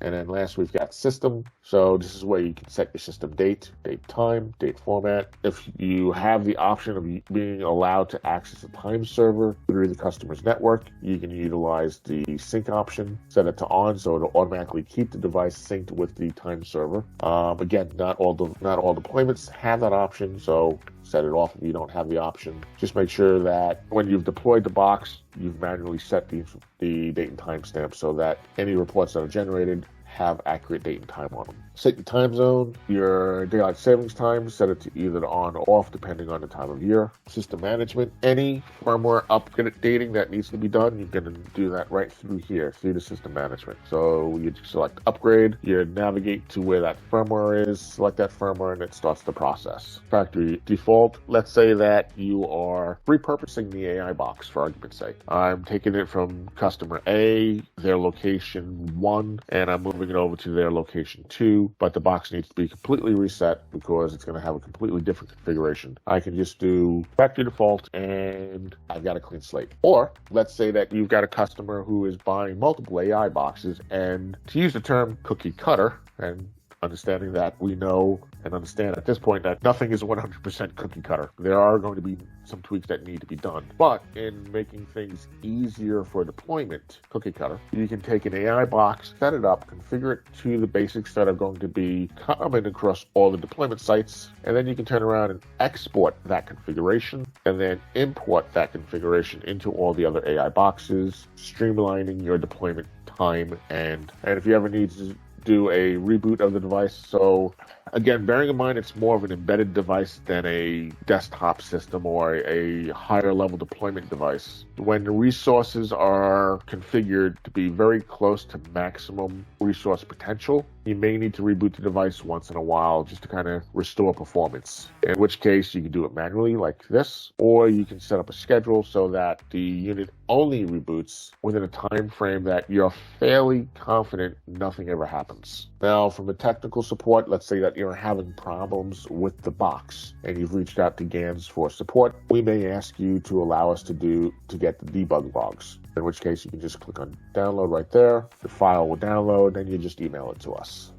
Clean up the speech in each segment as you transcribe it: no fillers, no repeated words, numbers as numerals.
And then last, we've got system. So this is where you can set your system date, date time, date format. If you have the option of being allowed to access a time server through the customer's network, you can utilize the sync option, set it to on so it'll automatically keep the device synced with the time server. Again, not all deployments have that option, so set it off if you don't have the option. Just make sure that when you've deployed the box, you've manually set the date and time stamp so that any reports that are generated have accurate date and time on them. Set your time zone, your daylight savings time, set it to either on or off depending on the time of year. System management, any firmware updating that needs to be done, you can do that right through here, through the system management. So you select upgrade, you navigate to where that firmware is, select that firmware, and it starts the process. Factory default, let's say that you are repurposing the AI box for argument's sake. I'm taking it from customer A, their location 1, and I'm moving it over to their location 2, but the box needs to be completely reset because it's going to have a completely different configuration. I can just do factory default and I've got a clean slate. Or let's say that you've got a customer who is buying multiple AI boxes, and to use the term cookie cutter, and understanding that we know and understand at this point that nothing is 100% cookie cutter. There are going to be some tweaks that need to be done. But in making things easier for deployment, cookie cutter, you can take an AI box, set it up, configure it to the basics that are going to be common across all the deployment sites, and then you can turn around and export that configuration and then import that configuration into all the other AI boxes, streamlining your deployment time. And if you ever need to do a reboot of the device. So again, bearing in mind it's more of an embedded device than a desktop system or a higher level deployment device. When the resources are configured to be very close to maximum resource potential, you may need to reboot the device once in a while just to kind of restore performance. In which case you can do it manually like this, or you can set up a schedule so that the unit only reboots within a time frame that you're fairly confident nothing ever happens. Now, from a technical support, let's say that you're having problems with the box and you've reached out to Ganz for support, we may ask you to allow us to get the debug logs. In which case you can just click on download right there. The file will download, then you just email it to us.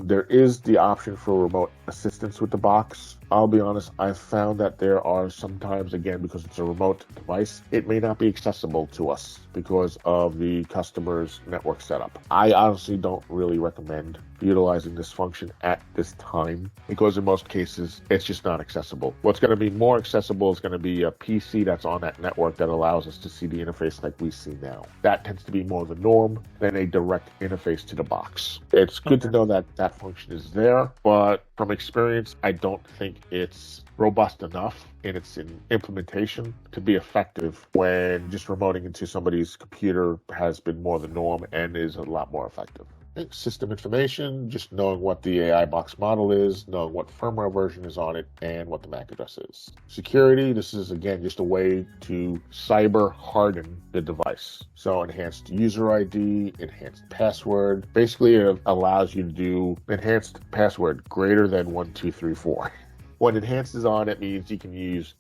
There is the option for remote assistance with the box. I'll be honest, I've found that there are sometimes, again, because it's a remote device, it may not be accessible to us because of the customer's network setup. I honestly don't really recommend utilizing this function at this time because in most cases, it's just not accessible. What's going to be more accessible is going to be a PC that's on that network that allows us to see the interface like we see now. That tends to be more the norm than a direct interface to the box. It's good to know that that function is there, but from experience, I don't think it's robust enough in its implementation to be effective when just remoting into somebody's computer has been more the norm and is a lot more effective. System information, just knowing what the AI box model is, knowing what firmware version is on it, and what the MAC address is. Security, this is again just a way to cyber harden the device. So enhanced user ID, enhanced password. Basically, it allows you to do enhanced password greater than 1234. When enhanced is on, it means you can use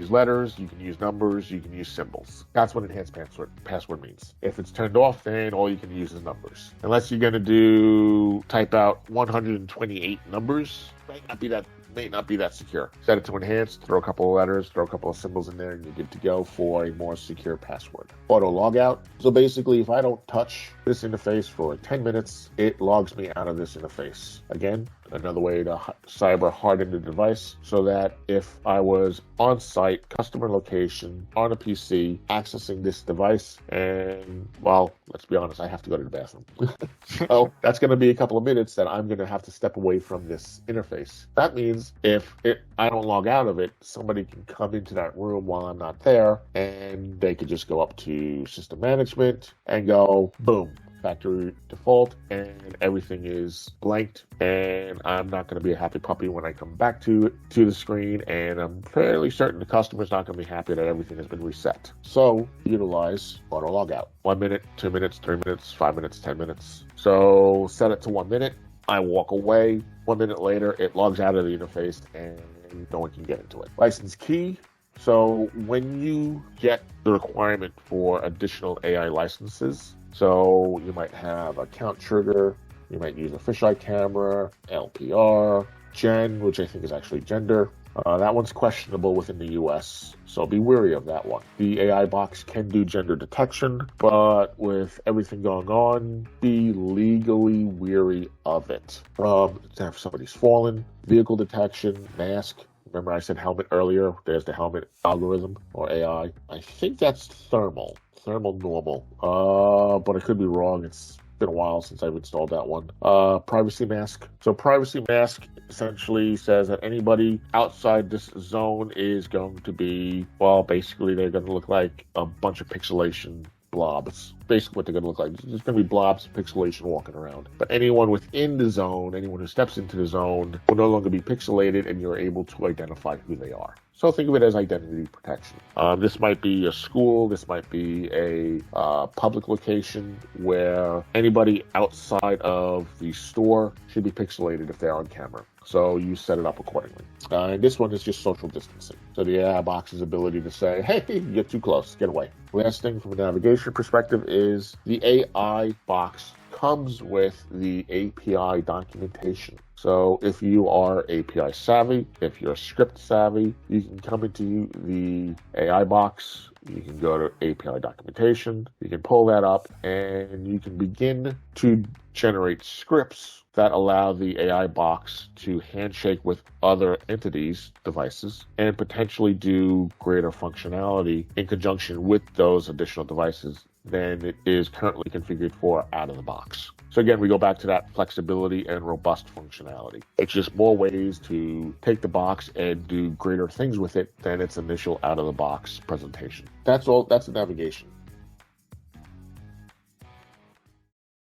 letters, you can use numbers, you can use symbols. That's what enhanced password means. If it's turned off, then all you can use is numbers. Unless you're going to type out 128 numbers, may not be that secure. Set it to enhanced, throw a couple of letters, throw a couple of symbols in there, and you're good to go for a more secure password. Auto logout. So basically, if I don't touch this interface for 10 minutes, it logs me out of this interface. Again, another way to cyber harden the device so that if I was on site, customer location, on a PC, accessing this device, and, well, let's be honest, I have to go to the bathroom. So that's going to be a couple of minutes that I'm going to have to step away from this interface. That means if I don't log out of it, somebody can come into that room while I'm not there, and they could just go up to system management and go, boom, factory default, and everything is blanked, and I'm not going to be a happy puppy when I come back to the screen, and I'm fairly certain the customer's not going to be happy that everything has been reset. So utilize auto logout. 1 minute, 2 minutes, 3 minutes, 5 minutes, 10 minutes. So set it to 1 minute. I walk away. 1 minute later, it logs out of the interface, and no one can get into it. License key. So when you get the requirement for additional AI licenses, so you might have a count trigger, you might use a fisheye camera, LPR, gen, which I think is actually gender. That one's questionable within the US, so be wary of that one. The AI box can do gender detection, but with everything going on, be legally weary of it. If somebody's fallen, vehicle detection, mask. Remember I said helmet earlier? There's the helmet algorithm or AI. I think that's thermal normal. But I could be wrong. It's been a while since I've installed that one. Privacy mask. So privacy mask essentially says that anybody outside this zone is going to be, well, basically they're going to look like a bunch of pixelation blobs. Basically what they're going to look like. There's going to be blobs of pixelation walking around. But anyone within the zone, anyone who steps into the zone will no longer be pixelated, and you're able to identify who they are. So think of it as identity protection. This might be a school. This might be a public location where anybody outside of the store should be pixelated if they're on camera. So you set it up accordingly. And this one is just social distancing. So the AI box's ability to say, hey, you're too close, get away. Last thing from a navigation perspective is the AI box comes with the API documentation. So if you are API savvy, if you're script savvy, you can come into the AI box, you can go to API documentation, you can pull that up, and you can begin to generate scripts that allow the AI box to handshake with other entities, devices, and potentially do greater functionality in conjunction with those additional devices than it is currently configured for out of the box. So again, we go back to that flexibility and robust functionality. It's just more ways to take the box and do greater things with it than its initial out-of-the-box presentation. That's all. That's the navigation.